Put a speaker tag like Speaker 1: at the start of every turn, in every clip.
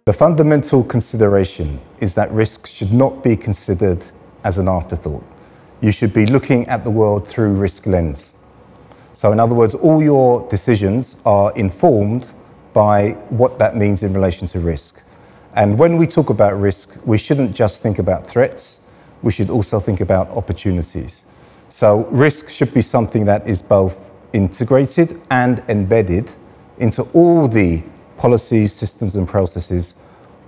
Speaker 1: The fundamental consideration is that risk should not be considered as an afterthought. You should be looking at the world through risk lens. So in other words, all your decisions are informed by what that means in relation to risk. And when we talk about risk, we shouldn't just think about threats, we should also think about opportunities. So risk should be something that is both integrated and embedded into all the policies, systems and processes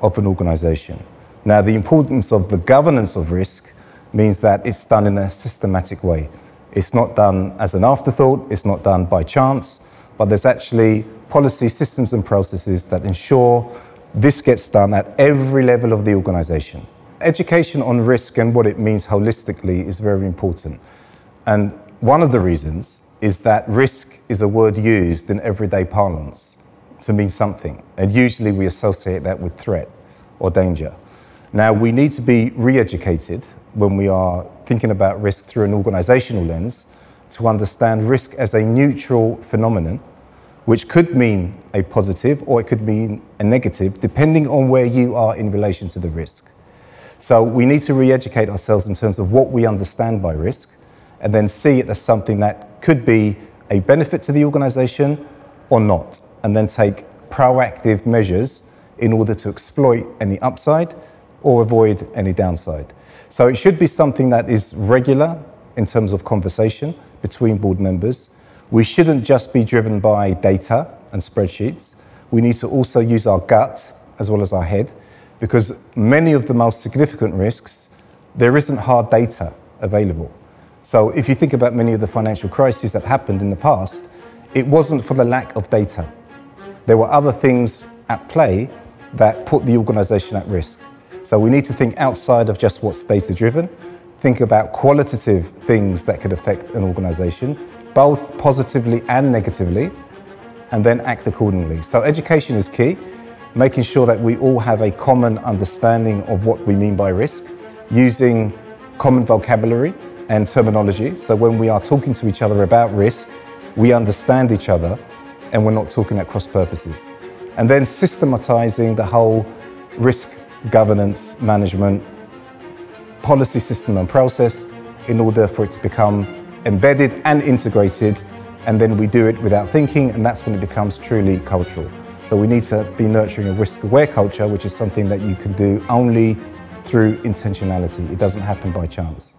Speaker 1: of an organisation. Now, the importance of the governance of risk means that it's done in a systematic way. It's not done as an afterthought, it's not done by chance, but there's actually policy, systems and processes that ensure this gets done at every level of the organisation. Education on risk and what it means holistically is very important. And one of the reasons is that risk is a word used in everyday parlance to mean something, and usually we associate that with threat or danger. Now, we need to be re-educated when we are thinking about risk through an organisational lens to understand risk as a neutral phenomenon, which could mean a positive or it could mean a negative, depending on where you are in relation to the risk. So we need to re-educate ourselves in terms of what we understand by risk, and then see it as something that could be a benefit to the organisation or not, and then take proactive measures in order to exploit any upside or avoid any downside. So it should be something that is regular in terms of conversation between board members. We shouldn't just be driven by data and spreadsheets. We need to also use our gut as well as our head, because many of the most significant risks, there isn't hard data available. So if you think about many of the financial crises that happened in the past, it wasn't for the lack of data. There were other things at play that put the organisation at risk. So we need to think outside of just what's data-driven, think about qualitative things that could affect an organisation, both positively and negatively, and then act accordingly. So education is key, making sure that we all have a common understanding of what we mean by risk, using common vocabulary and terminology. So when we are talking to each other about risk, we understand each other and we're not talking at cross purposes. And then systematizing the whole risk governance management policy system and process in order for it to become embedded and integrated, and then we do it without thinking, and that's when it becomes truly cultural. So we need to be nurturing a risk-aware culture, which is something that you can do only through intentionality. It doesn't happen by chance.